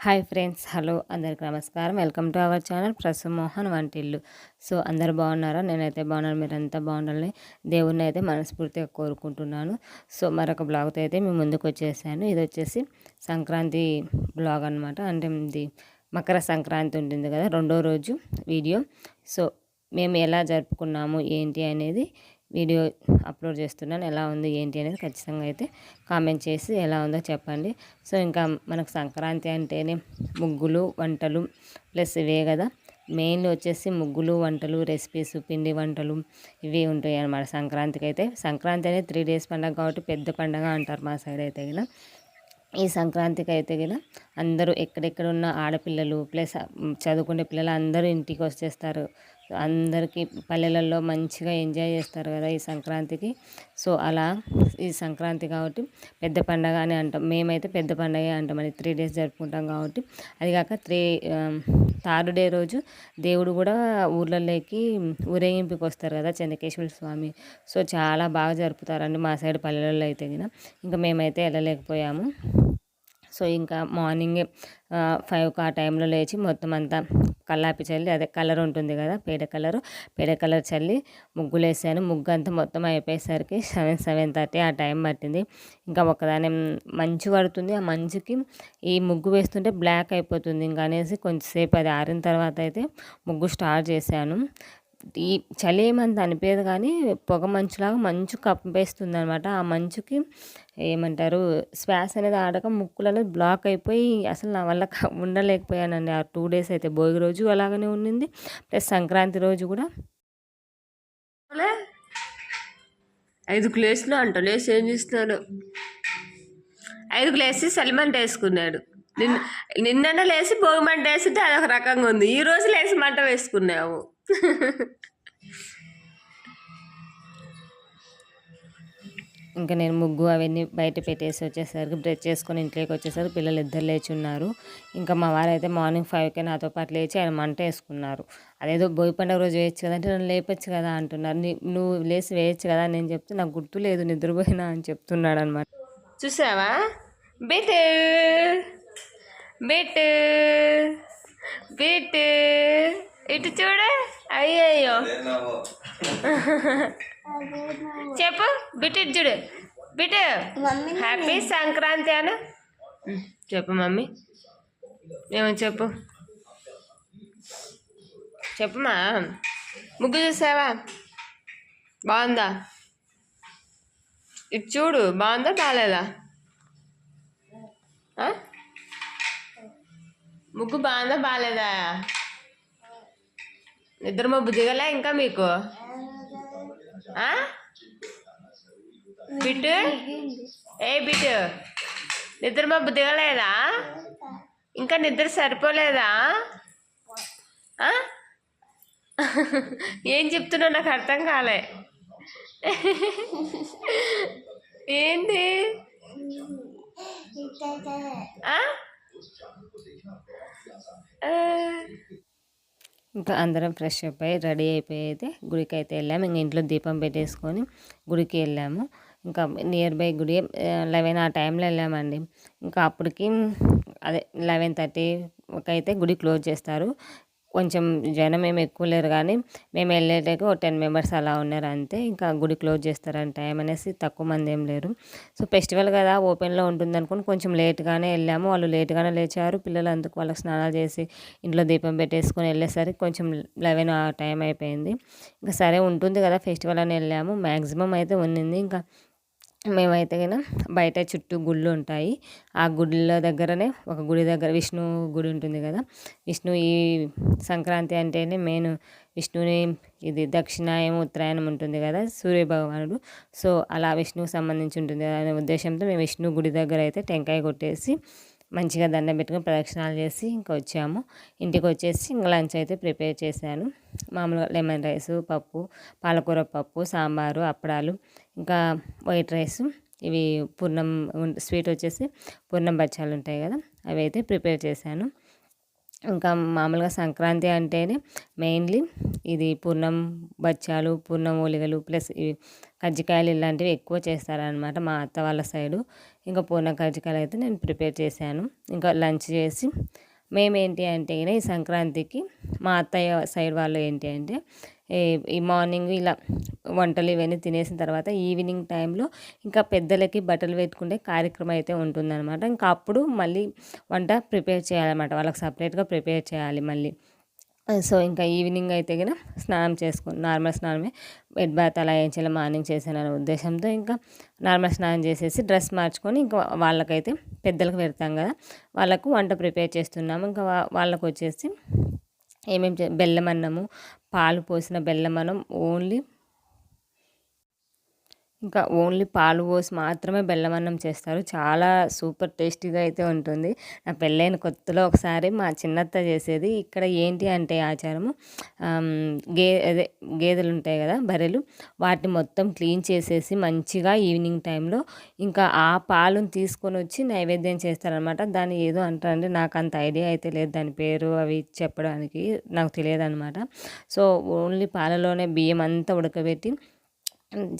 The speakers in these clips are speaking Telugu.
హాయ్ ఫ్రెండ్స్, హలో అందరికి నమస్కారం. Welcome to our channel Prasamohan వంటిల్లు. సో అందరు బాగున్నారా? నేనైతే బాగున్నాను. మీరంతా బాగుండాలని దేవుణ్ణి అయితే మనస్ఫూర్తిగా కోరుకుంటున్నాను. సో మరొక బ్లాగ్తో అయితే మేము ముందుకు వచ్చేసాను. ఇది వచ్చేసి సంక్రాంతి బ్లాగ్ అనమాట. అంటే ఇది మకర సంక్రాంతి ఉంటుంది కదా, రెండో రోజు వీడియో. సో మేము ఎలా జరుపుకున్నాము ఏంటి అనేది వీడియో అప్లోడ్ చేస్తున్నాను. ఎలా ఉంది ఏంటి అనేది ఖచ్చితంగా అయితే కామెంట్ చేసి ఎలా ఉందో చెప్పండి. సో ఇంకా మనకు సంక్రాంతి అంటేనే ముగ్గులు, వంటలు ప్లస్ ఇవే కదా. మెయిన్లీ వచ్చేసి ముగ్గులు, వంటలు, రెసిపీస్, పిండి వంటలు ఇవే ఉంటాయి అన్నమాట సంక్రాంతికి అయితే. సంక్రాంతి అనేది 3 days పండుగ కాబట్టి పెద్ద పండుగ అంటారు మా సైడ్ అయితే కదా. ఈ సంక్రాంతికి అయితే కదా అందరూ ఎక్కడెక్కడ ఉన్న ఆడపిల్లలు ప్లస్ చదువుకునే పిల్లలు అందరూ ఇంటికి వచ్చేస్తారు. అందరికీ పల్లెలలో మంచిగా ఎంజాయ్ చేస్తారు కదా ఈ సంక్రాంతికి. సో అలా ఈ సంక్రాంతి కాబట్టి పెద్ద పండగ అని అంటాం. మేమైతే పెద్ద పండగే అంటాం. అని 3 days జరుపుకుంటాం కాబట్టి. అది కాక థర్డ్ డే రోజు దేవుడు కూడా ఊర్లలోకి ఊరేగింపుకి వస్తారు కదా, చెన్నకేశ్వర స్వామి. సో చాలా బాగా జరుపుతారండి మా సైడ్ పల్లెలలో అయితే కదా. ఇంకా మేమైతే వెళ్ళలేకపోయాము. సో ఇంకా మార్నింగే 5కి ఆ టైంలో లేచి మొత్తం అంతా కల్లాపి చల్లి, అదే కలర్ ఉంటుంది కదా పేడ కలర్ చల్లి ముగ్గులు వేసాను. ముగ్గు అంతా మొత్తం అయిపోయేసరికి 7:30 ఆ టైం పట్టింది. ఇంకా ఒకదాని మంచు పడుతుంది. ఆ మంచుకి ఈ ముగ్గు వేస్తుంటే బ్లాక్ అయిపోతుంది. ఇంకా అనేసి కొంచెంసేపు అది ఆరిన తర్వాత అయితే ముగ్గు స్టార్ట్ చేశాను. ఈ చలి ఏమంత అనిపించదు కానీ పొగ మంచులాగా మంచు కప్పేస్తుంది అనమాట. ఆ మంచుకి ఏమంటారు, శ్వాస అనేది ఆడక ముక్కులు అనేది బ్లాక్ అయిపోయి అసలు నా వల్ల ఉండలేకపోయానండి. ఆ 2 days అయితే భోగి రోజు అలాగనే ఉండింది, ప్లస్ సంక్రాంతి రోజు కూడా. 5కు లేచిన అంట, లేచి ఏం చేస్తున్నాడు, 5కు లేచి సలిమంట వేసుకున్నాడు. నిన్న లేచి భోగి మంట వేస్తుంటే అదొక రకంగా ఉంది. ఈ రోజు లేచి మంట వేసుకున్నావు. ఇంకా నేను ముగ్గు అవన్నీ బయట పెట్టేసి వచ్చేసరికి బ్రష్ చేసుకొని ఇంట్లోకి వచ్చేసరికి పిల్లలు ఇద్దరు లేచి ఉన్నారు. ఇంకా మా వారైతే మార్నింగ్ 5కే నాతో పాటు లేచి ఆయన మంట వేసుకున్నారు. అదేదో భోగి పండుగ రోజు వేయచ్చు కదా అంటే నన్ను లేపచ్చు కదా అంటున్నారు. నువ్వు లేచి వేయచ్చు కదా నేను చెప్తే నాకు గుర్తు లేదు, నిద్రపోయినా అని చెప్తున్నాడు అనమాట. చూసావా బేటు బేటు బేటు ఇటు చూడ. అయ్యయ్యో చెప్పు బిటు చూడు. బిటు హ్యాపీ సంక్రాంతి అను చెప్పు. మమ్మీ ఏమో చెప్పు. చెప్పుమా. ముగ్గు చూసావా, బాగుందా? ఇటు చూడు, బాగుందా బాగాలేదా? ముగ్గు బాగుందా బాగాలేదా? నిద్ర మబ్బు దిగలే ఇంకా మీకు? బిట్టు బిట్టు నిద్ర మబ్బు దిగలేదా? ఇంకా నిద్ర సరిపోలేదా? ఏం చెప్తున్నా నాకు అర్థం కాలే. ఏంటి? ఇంకా అందరం ఫ్రెష్ అప్ అయ్యి రెడీ అయిపోయి అయితే గుడికి అయితే వెళ్ళాము. ఇంకా ఇంట్లో దీపం పెట్టేసుకొని గుడికి వెళ్ళాము. ఇంకా నియర్ బై గుడి 11 ఆ టైంలో వెళ్ళామండి. ఇంకా అప్పటికి అదే 11:30కి అయితే గుడి క్లోజ్ చేస్తారు. కొంచెం జనం ఏమి ఎక్కువ లేరు కానీ మేము వెళ్ళేటకు ఒక 10 members అలా ఉన్నారు అంతే. ఇంకా గుడి క్లోజ్ చేస్తారని టైం అనేసి తక్కువ మంది ఏం లేరు. సో ఫెస్టివల్ కదా ఓపెన్లో ఉంటుంది అనుకుని కొంచెం లేట్గానే వెళ్ళాము. వాళ్ళు లేట్గానే లేచారు. పిల్లలు అందుకు వాళ్ళకి స్నానాలు చేసి ఇంట్లో దీపం పెట్టేసుకొని వెళ్ళేసరికి కొంచెం 11 ఆ టైం అయిపోయింది. ఇంకా సరే ఉంటుంది కదా ఫెస్టివల్ అని వెళ్ళాము. మ్యాక్సిమం అయితే ఉన్నింది. ఇంకా మేమైతే కన్నా బయట చుట్టూ గుళ్ళు ఉంటాయి. ఆ గుళ్ళ దగ్గరనే ఒక గుడి దగ్గర విష్ణు గుడి ఉంటుంది కదా. విష్ణు ఈ సంక్రాంతి అంటేనే మెయిన్ విష్ణుని ఇది దక్షిణాయం ఉత్తరాయణం ఉంటుంది కదా, సూర్య భగవానుడు. సో అలా విష్ణువుకి సంబంధించి ఉంటుంది అనే ఉద్దేశంతో మేము విష్ణు గుడి దగ్గర అయితే టెంకాయ కొట్టేసి మంచిగా దండం పెట్టుకుని ప్రదక్షిణాలు చేసి ఇంకా వచ్చాము. ఇంటికి వచ్చేసి ఇంకా లంచ్ అయితే ప్రిపేర్ చేశాను. మామూలుగా లెమన్ రైసు, పప్పు, పాలకూర పప్పు, సాంబారు, అప్పడాలు, ఇంకా వైట్ రైస్, ఇవి పూర్ణం స్వీట్ వచ్చేసి పూర్ణం బచ్చాలు ఉంటాయి కదా, అవి అయితే ప్రిపేర్ చేశాను. ఇంకా మామూలుగా సంక్రాంతి అంటేనే మెయిన్లీ ఇది పూర్ణం బచ్చాలు, పూర్ణం ఓలిగలు ప్లస్ ఈ కజ్జికాయలు ఇలాంటివి ఎక్కువ చేస్తారనమాట మా అత్త వాళ్ళ సైడు. ఇంకా పూర్ణం కజ్జికాయలు అయితే నేను ప్రిపేర్ చేశాను. ఇంకా లంచ్ చేసి మేమేంటి అంటే ఈ సంక్రాంతికి మా అత్తయ్య సైడ్ వాళ్ళు ఏంటి అంటే ఈ ఈ మార్నింగ్ ఇలా వంటలు ఇవన్నీ తినేసిన తర్వాత ఈవినింగ్ టైంలో ఇంకా పెద్దలకి బట్టలు పెట్టుకునే కార్యక్రమం అయితే ఉంటుందన్నమాట. ఇంకా అప్పుడు మళ్ళీ వంట ప్రిపేర్ చేయాలన్నమాట. వాళ్ళకి సపరేట్గా ప్రిపేర్ చేయాలి మళ్ళీ. సో ఇంకా ఈవినింగ్ అయితే కనుక స్నానం చేసుకుని నార్మల్ స్నానమే, బెడ్ బాత్ అలా ఏం చేయాలి మార్నింగ్ చేశాననే ఉద్దేశంతో ఇంకా నార్మల్ స్నానం చేసేసి డ్రెస్ మార్చుకొని ఇంకా వాళ్ళకైతే పెద్దలకు పెడతాం కదా, వాళ్ళకు వంట ప్రిపేర్ చేస్తున్నాము. ఇంకా వాళ్ళకు వచ్చేసి ఏమేమి బెల్లం అన్నము, పాలు పోసిన బెల్లం అన్నం, ఓన్లీ పాలు పోసి మాత్రమే బెల్లం అన్నం చేస్తారు. చాలా సూపర్ టేస్టీగా అయితే ఉంటుంది. నా పెళ్ళైన కొత్తలో ఒకసారి మా చిన్నత్త చేసేది. ఇక్కడ ఏంటి అంటే ఆచారము, అదే గేదెలు ఉంటాయి కదా బర్రెలు, వాటిని మొత్తం క్లీన్ చేసేసి మంచిగా ఈవినింగ్ టైంలో ఇంకా ఆ పాలను తీసుకొని వచ్చి నైవేద్యం చేస్తారనమాట. దాన్ని ఏదో అంటారండి, నాకు అంత ఐడియా అయితే లేదు దాని పేరు అవి చెప్పడానికి, నాకు తెలియదు అనమాట. సో ఓన్లీ పాలలోనే బియ్యం అంతా ఉడకబెట్టి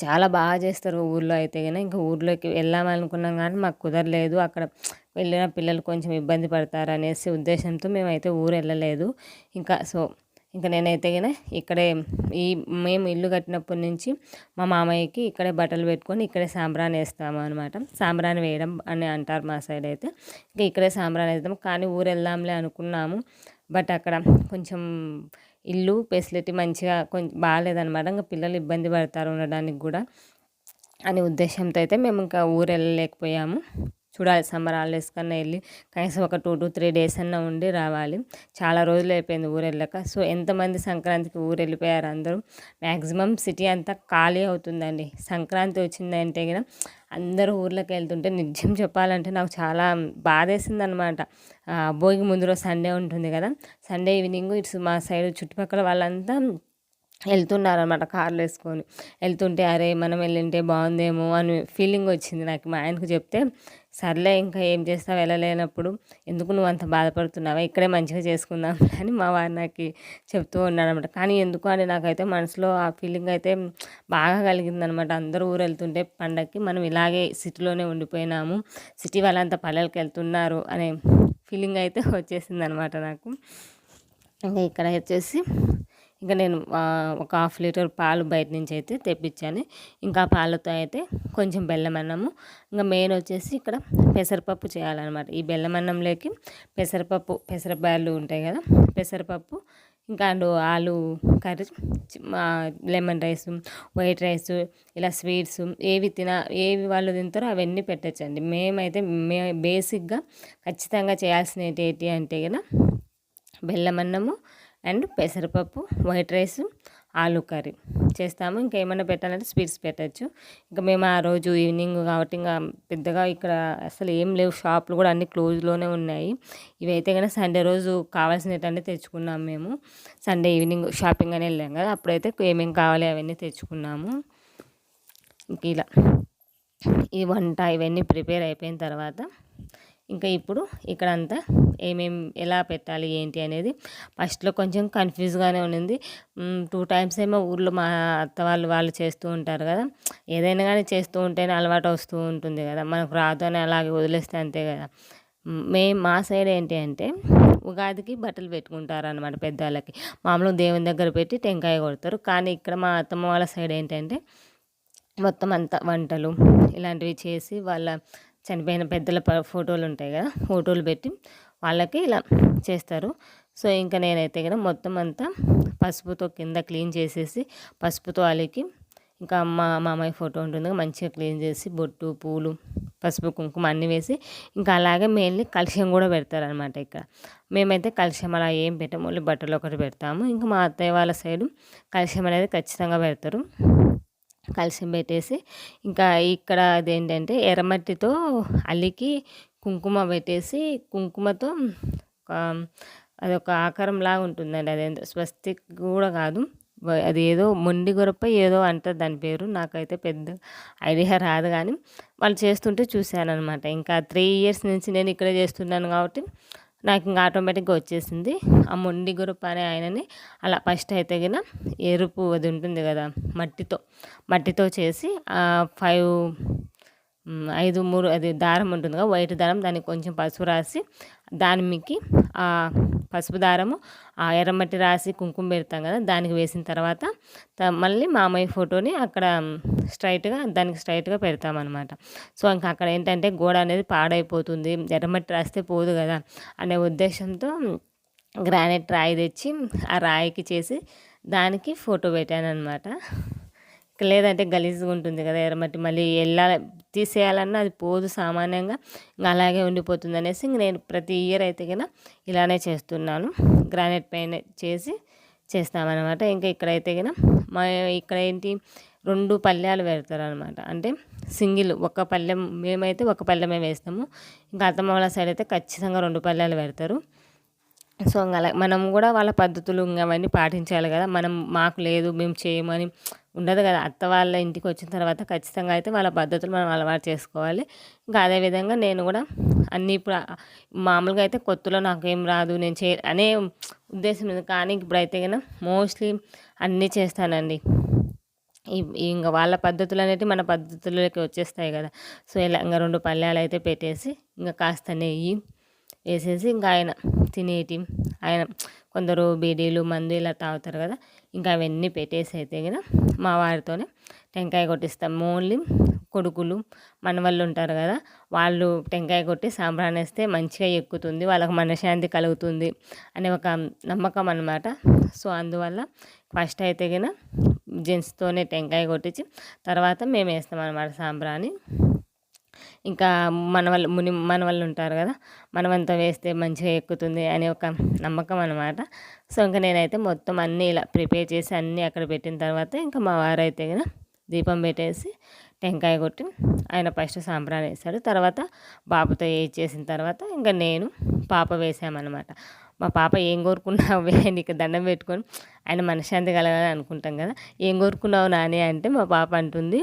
చాలా బాగా చేస్తారు ఊర్లో అయితే గన. ఇంకా ఊర్లోకి వెళ్దామనుకున్నాం కానీ మాకు కుదరలేదు. అక్కడ వెళ్ళిన పిల్లలు కొంచెం ఇబ్బంది పడతారు అనేసి ఉద్దేశంతో మేమైతే ఊరు వెళ్ళలేదు. ఇంకా నేనైతే గన ఇక్కడే మేము ఇల్లు కట్టినప్పటి నుంచి మా మామయ్యకి ఇక్కడే బట్టలు పెట్టుకొని ఇక్కడే సాంబ్రాణి వేస్తాము అనమాట. సాంబ్రాణి వేయడం అని అంటారు మా సైడ్ అయితే. ఇంకా ఇక్కడే సాంబ్రాణి వేస్తాం. కానీ ఊరు వెళ్దాంలే అనుకున్నాము, బట్ అక్కడ కొంచెం ఇల్లు ఫెసిలిటీ మంచిగా కొంచెం బాగాలేదనమాట. ఇంకా పిల్లలు ఇబ్బంది పడతారు ఉండడానికి కూడా అనే ఉద్దేశంతో అయితే మేము ఇంకా ఊరు వెళ్ళలేకపోయాము. చూడాలి సమ్మర్ హాలిడేస్ కన్నా వెళ్ళి కనీసం ఒక 2 to 3 days అన్నా ఉండి రావాలి. చాలా రోజులు అయిపోయింది ఊరు వెళ్ళక. సో ఎంతమంది సంక్రాంతికి ఊరు వెళ్ళిపోయారు అందరూ. మ్యాక్సిమం సిటీ అంతా ఖాళీ అవుతుందండి సంక్రాంతి వచ్చిందంటే కదా. అందరూ ఊర్లోకి వెళ్తుంటే నిజం చెప్పాలంటే నాకు చాలా బాధేసింది అనమాట. భోగి ముందు రోజు సండే ఉంటుంది కదా, సండే ఈవినింగ్ ఇట్స్ మా సైడ్ చుట్టుపక్కల వాళ్ళంతా వెళ్తున్నారనమాట కార్లు వేసుకొని. వెళ్తుంటే అరే మనం వెళ్ళింటే బాగుందేమో అని ఫీలింగ్ వచ్చింది నాకు. మా ఆయనకు చెప్తే సర్లే ఇంకా ఏం చేస్తావు వెళ్ళలేనప్పుడు, ఎందుకు నువ్వు అంత బాధపడుతున్నావా, ఇక్కడే మంచిగా చేసుకుందాం అని మా వారు నాకు చెప్తూ ఉన్నారనమాట. కానీ ఎందుకు అని నాకైతే మనసులో ఆ ఫీలింగ్ అయితే బాగా కలిగిందనమాట. అందరూ ఊరు వెళ్తుంటే పండగకి మనం ఇలాగే సిటీలోనే ఉండిపోయినాము, సిటీ వాళ్ళంతా పల్లెలకు వెళ్తున్నారు అనే ఫీలింగ్ అయితే వచ్చేసింది అనమాట నాకు. ఇంకా ఇక్కడ వచ్చేసి ఇంకా నేను ఒక 1/2 లీటర్ పాలు బయట నుంచి అయితే తెప్పించాను. ఇంకా పాలతో అయితే కొంచెం బెల్లం అన్నము, ఇంకా మెయిన్ వచ్చేసి ఇక్కడ పెసరపప్పు చేయాలన్నమాట. ఈ బెల్లం అన్నంలోకి పెసరబ్యాళ్ళు ఉంటాయి కదా, పెసరపప్పు ఇంకా ఆలు curry, lemon rice, white rice, ఇలా స్వీట్స్ ఏవి వాళ్ళు తింటారో అవన్నీ పెట్టచ్చండి. మేమైతే బేసిక్గా ఖచ్చితంగా చేయాల్సినవి ఏంటి అంటే కదా బెల్లం అన్నము అండ్ పెసరపప్పు, వైట్ రైస్, ఆలు కర్రీ చేస్తాము. ఇంకా ఏమైనా పెట్టాలంటే స్వీట్స్ పెట్టచ్చు. ఇంకా మేము ఆ రోజు ఈవినింగ్ కాబట్టి ఇంకా పెద్దగా ఇక్కడ అసలు ఏం లేవు, షాపులు కూడా అన్ని క్లోజ్లోనే ఉన్నాయి. ఇవైతే కనుక సండే రోజు కావాల్సినవన్నీ తెచ్చుకున్నాము. మేము సండే ఈవినింగ్ షాపింగ్ అని వెళ్ళాం కదా, అప్పుడైతే ఏమేమి కావాలి అవన్నీ తెచ్చుకున్నాము. ఇంక ఇలా ఈ వంట ఇవన్నీ ప్రిపేర్ అయిపోయిన తర్వాత ఇంకా ఇప్పుడు ఇక్కడంతా ఎలా పెట్టాలి ఏంటి అనేది ఫస్ట్లో కొంచెం కన్ఫ్యూజ్గానే ఉన్నింది. 2 times ఏమో ఊర్లో మా అత్త వాళ్ళు చేస్తూ ఉంటారు కదా, ఏదైనా కానీ చేస్తూ ఉంటేనే అలవాటు వస్తూ ఉంటుంది కదా, మనకు రాదు అని అలాగే వదిలేస్తే అంతే కదా. మా సైడ్ ఏంటి అంటే ఉగాదికి బట్టలు పెట్టుకుంటారు అనమాట పెద్దవాళ్ళకి. మామూలుగా దేవుని దగ్గర పెట్టి టెంకాయ కొడతారు. కానీ ఇక్కడ మా అత్తమ్మ వాళ్ళ సైడ్ ఏంటంటే మొత్తం అంతా వంటలు ఇలాంటివి చేసి వాళ్ళ చనిపోయిన పెద్దల ఫోటోలు ఉంటాయి కదా, ఫోటోలు పెట్టి వాళ్ళకి ఇలా చేస్తారు. సో ఇంకా నేనైతే కదా మొత్తం అంతా పసుపుతో కింద క్లీన్ చేసేసి పసుపుతో అలికి ఇంకా మా మామయ్య ఫోటో ఉంటుంది మంచిగా క్లీన్ చేసి బొట్టు పూలు పసుపు కుంకుమ అన్నీ వేసి ఇంకా అలాగే మెయిన్లీ కలశం కూడా పెడతారనమాట. ఇక్కడ మేమైతే కలశం అలా ఏం పెట్టాము, ఓన్లీ బట్టలు ఒకటి పెడతాము. ఇంకా మా అత్తయ్య వాళ్ళ సైడు కలశం అనేది ఖచ్చితంగా పెడతారు. కలశం పెట్టేసి ఇంకా ఇక్కడ అదేంటంటే ఎర్రమట్టితో అలికి కుంకుమ పెట్టేసి కుంకుమతో అదొక ఆకారంలాగా ఉంటుందండి. అదేంటో స్వస్తిక్ కూడా కాదు, అది ఏదో మొండి గొరప ఏదో అంటారు దాని పేరు, నాకైతే పెద్ద ఐడియా రాదు. కానీ వాళ్ళు చేస్తుంటే చూశాను అనమాట. ఇంకా 3 years నుంచి నేను ఇక్కడే చేస్తున్నాను కాబట్టి నాకు ఇంకా ఆటోమేటిక్గా వచ్చేసింది. ఆ మొండి గ్రూప్ అనే ఆయనని అలా ఫస్ట్ అయితే గిన ఎరుపు అది ఉంటుంది కదా మట్టితో చేసి 5 3 అది దారం ఉంటుంది కదా, వైట్ దారం, దానికి కొంచెం పసుపు రాసి దాని మీకి ఆ పసుపు దారము ఆ ఎర్రమట్టి రాసి కుంకుమ పెడతాం కదా, దానికి వేసిన తర్వాత మళ్ళీ మామయ్య ఫోటోని అక్కడ దానికి స్ట్రైట్గా పెడతామన్నమాట. సో ఇంకా అక్కడ ఏంటంటే గోడ అనేది పాడైపోతుంది, ఎర్రమట్టి రాస్తే పోదు కదా అనే ఉద్దేశంతో గ్రానైట్ రాయి తెచ్చి ఆ రాయికి చేసి దానికి ఫోటో పెట్టాను అనమాట. లేదంటే గలీజ్గా ఉంటుంది కదా ఎర్రమట్టి, మళ్ళీ తీసేయాలన్నా అది పోదు సామాన్యంగా, ఇంకా అలాగే ఉండిపోతుంది అనేసి ఇంక నేను ప్రతి ఇయర్ అయితే కన్నా ఇలానే చేస్తున్నాను. గ్రానైట్ పైన చేస్తామన్నమాట. ఇంకా ఇక్కడైతే కన్నా ఇక్కడ ఏంటి 2 పళ్ళెలు పెడతారనమాట. అంటే సింగిల్ ఒక పళ్ళెం, మేమైతే ఒక పళ్ళెమే వేస్తాము. ఇంకా అత్తమ్మ వాళ్ళ సైడ్ అయితే ఖచ్చితంగా 2 పళ్ళెలు పెడతారు. సో అలా మనం కూడా వాళ్ళ పద్ధతులు అవన్నీ పాటించాలి కదా. మాకు లేదు మేము చేయమని ఉండదు కదా. అత్త వాళ్ళ ఇంటికి వచ్చిన తర్వాత ఖచ్చితంగా అయితే వాళ్ళ పద్ధతులు మనం అలవాటు చేసుకోవాలి. ఇంకా అదేవిధంగా నేను కూడా అన్నీ ఇప్పుడు మామూలుగా అయితే కొత్తలో నాకేం రాదు నేను అనే ఉద్దేశం లేదు, కానీ ఇప్పుడైతే కన్నా మోస్ట్లీ అన్నీ చేస్తానండి. ఇంకా వాళ్ళ పద్ధతులు అనేవి మన పద్ధతులకి వచ్చేస్తాయి కదా. సో ఇలా ఇంకా 2 పళ్ళాలు అయితే పెట్టేసి ఇంకా కాస్త నెయ్యి వేసేసి ఇంకా ఆయన కొందరు బీడీలు మందు ఇలా తాగుతారు కదా, ఇంకా అవన్నీ పెట్టేసి అయితే కదా మా వారితోనే టెంకాయ కొట్టిస్తాం. ఓన్లీ కొడుకులు మనవాళ్ళు ఉంటారు కదా, వాళ్ళు టెంకాయ కొట్టి సాంబ్రాణి వేస్తే మంచిగా ఎక్కుతుంది, వాళ్ళకి మనశ్శాంతి కలుగుతుంది అనే ఒక నమ్మకం అన్నమాట. సో అందువల్ల ఫస్ట్ అయితే కన్నా జెంట్స్తోనే టెంకాయ కొట్టించి తర్వాత మేము వేస్తాం అన్నమాట సాంబ్రాణి. ఇంకా మనవాళ్ళు ఉంటారు కదా, మనవంతా వేస్తే మంచిగా ఎక్కుతుంది అనే ఒక నమ్మకం అనమాట. సో ఇంకా నేనైతే మొత్తం అన్నీ ఇలా ప్రిపేర్ చేసి అన్నీ అక్కడ పెట్టిన తర్వాత ఇంకా మా వారైతే కదా దీపం పెట్టేసి టెంకాయ కొట్టి ఆయన ఫస్ట్ సాంబ్రాణి వేస్తాడు. తర్వాత బాబుతో చేసిన తర్వాత ఇంకా నేను పాప వేసామన్నమాట. మా పాప ఏం కోరుకున్నావు నీకు దండం పెట్టుకొని ఆయన మనశ్శాంతి కలగాలని అనుకుంటాం కదా, ఏం కోరుకున్నావు నాని అంటే మా పాప అంటుంది,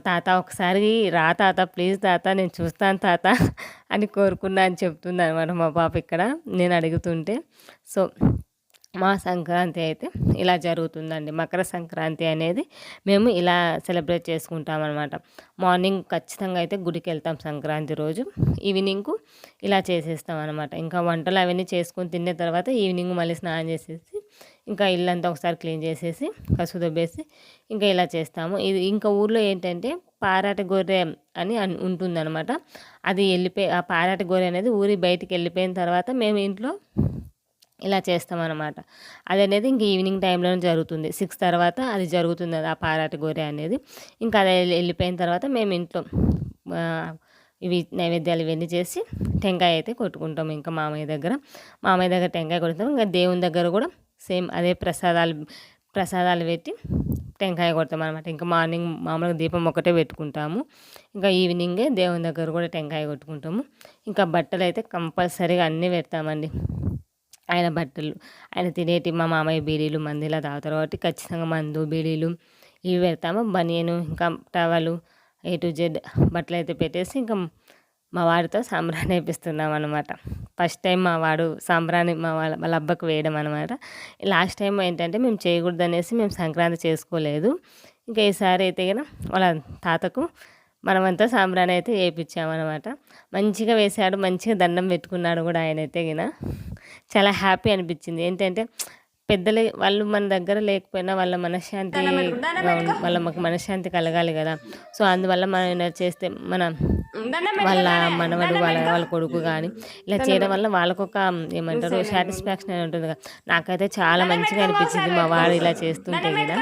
తాత ఒకసారి రా తాత, ప్లీజ్ తాత, నేను చూస్తాను తాత అని కోరుకున్నా అని చెప్తుంది అనమాట మా పాప ఇక్కడ నేను అడుగుతుంటే. సో మా సంక్రాంతి అయితే ఇలా జరుగుతుందండి. మకర సంక్రాంతి అనేది మేము ఇలా సెలబ్రేట్ చేసుకుంటామన్నమాట. మార్నింగ్ ఖచ్చితంగా అయితే గుడికి వెళ్తాం సంక్రాంతి రోజు, ఈవినింగ్కు ఇలా చేసేస్తాం అనమాట. ఇంకా వంటలు అవన్నీ చేసుకొని తిన్న తర్వాత ఈవినింగ్ మళ్ళీ స్నానం చేసేసి ఇంకా ఇల్లంతా ఒకసారి క్లీన్ చేసేసి కసుపు దొబ్బేసి ఇంకా ఇలా చేస్తాము. ఇది ఇంకా ఊర్లో ఏంటంటే పారాట గొర్రె అని ఉంటుందన్నమాట. అది ఆ పారాట గొర్రె అనేది ఊరి బయటికి వెళ్ళిపోయిన తర్వాత మేము ఇంట్లో ఇలా చేస్తామన్నమాట. అది అనేది ఇంక ఈవినింగ్ టైంలోనే జరుగుతుంది, 6 తర్వాత అది జరుగుతుంది ఆ పారాట గొర్రె అనేది. ఇంకా అది వెళ్ళిపోయిన తర్వాత మేము ఇంట్లో ఇవి నైవేద్యాలు ఇవన్నీ చేసి టెంకాయ అయితే కొట్టుకుంటాం. ఇంకా మామయ్య దగ్గర టెంకాయ కొడతాం. ఇంకా దేవుని దగ్గర కూడా సేమ్ అదే ప్రసాదాలు పెట్టి టెంకాయ కొడతాం అనమాట. ఇంకా మార్నింగ్ మామూలుగా దీపం ఒకటే పెట్టుకుంటాము, ఇంకా ఈవినింగే దేవుని దగ్గర కూడా టెంకాయ కొట్టుకుంటాము. ఇంకా బట్టలు అయితే కంపల్సరీగా అన్నీ పెడతామండి. ఆయన బట్టలు, ఆయన తినేటి మా మామయ్య బీడీలు మందిలా తాగుతారు కాబట్టి ఖచ్చితంగా మందు బీడీలు ఇవి పెడతాము. బనియను ఇంకా టవలు A to Z బట్టలు అయితే పెట్టేసి ఇంకా మా వాడితో సాంబ్రాణి వేపిస్తున్నాం అనమాట. ఫస్ట్ టైం మా వాడు సాంబ్రాణి వాళ్ళ అబ్బకు వేయడం అనమాట. లాస్ట్ టైం ఏంటంటే మేము చేయకూడదు అనేసి మేము సంక్రాంతి చేసుకోలేదు. ఇంకా ఈసారి అయితే కనుక వాళ్ళ తాతకు మనమంతా సాంబ్రాణి అయితే వేయించామన్నమాట. మంచిగా వేసాడు, మంచిగా దండం పెట్టుకున్నాడు కూడా ఆయన అయితే గిన. చాలా హ్యాపీ అనిపించింది. ఏంటంటే పెద్దలు వాళ్ళు మన దగ్గర లేకపోయినా వాళ్ళ మాకు మనశ్శాంతి కలగాలి కదా. సో అందువల్ల మనం చేస్తే వాళ్ళ మనవడు వాళ్ళ కొడుకు కానీ ఇలా చేయడం వల్ల వాళ్ళకొక ఏమంటారు సాటిస్ఫాక్షన్ అని ఉంటుంది కదా. నాకైతే చాలా మంచిగా అనిపించింది మా వాడు ఇలా చేస్తుంటే కదా.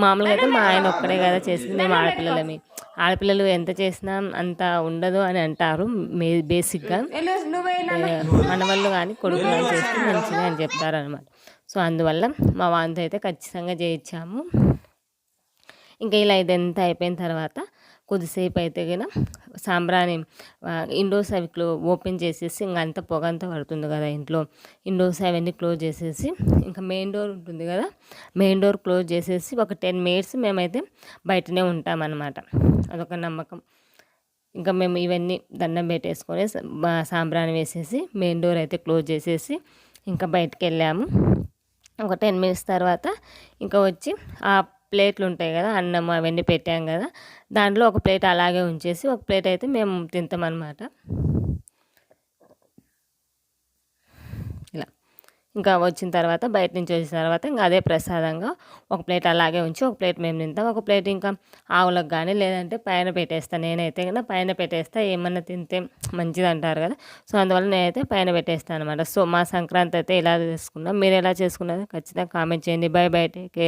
మామూలుగా అయితే మా ఆయన ఒక్కడే కదా చేసింది, మేము ఆడపిల్లలు ఎంత చేసినా అంత ఉండదు అని అంటారు బేసిక్గా. మన వాళ్ళు కానీ కొడుకు కానీ చేస్తే మంచిగా అని చెప్తారు అనమాట. సో అందువల్ల మా వాంతో అయితే ఖచ్చితంగా చేయించాము. ఇంకా ఇలా ఇదంతా అయిపోయిన తర్వాత కొద్దిసేపు అయితే కన్నా సాంబ్రాణి ఇండోర్స్ అవి ఓపెన్ చేసేసి ఇంకా అంత పొగ అంతా పడుతుంది కదా ఇంట్లో, ఇండోర్స్ అవన్నీ క్లోజ్ చేసేసి ఇంకా మెయిన్ డోర్ ఉంటుంది కదా, మెయిన్ డోర్ క్లోజ్ చేసేసి ఒక 10 minutes మేమైతే బయటనే ఉంటామన్నమాట. అదొక నమ్మకం. ఇంకా మేము ఇవన్నీ దండం పెట్టేసుకొని సాంబ్రాణి వేసేసి మెయిన్ డోర్ అయితే క్లోజ్ చేసేసి ఇంకా బయటికి వెళ్ళాము. ఒక 10 మినిట్స్ తర్వాత ఇంకా వచ్చి ఆ ప్లేట్లు ఉంటాయి కదా, అన్నం అవన్నీ పెట్టాం కదా, దాంట్లో ఒక ప్లేట్ అలాగే ఉంచేసి ఒక ప్లేట్ అయితే మేము తింటామన్నమాట. ఇలా ఇంకా వచ్చిన తర్వాత బయట నుంచి వచ్చిన తర్వాత ఇంకా అదే ప్రసాదంగా ఒక ప్లేట్ అలాగే ఉంచి ఒక ప్లేట్ మేము తింటాం, ఒక ప్లేట్ ఇంకా ఆవులకు కానీ లేదంటే పైన పెట్టేస్తాను. నేనైతే కన్నా పైన పెట్టేస్తా, ఏమన్నా తింటే మంచిది అంటారు కదా, సో అందువల్ల నేనైతే పైన పెట్టేస్తాను అనమాట. సో మా సంక్రాంతి అయితే ఇలా చేసుకున్నాం. మీరు ఎలా చేసుకున్నారో ఖచ్చితంగా కామెంట్ చేయండి. By by, take care.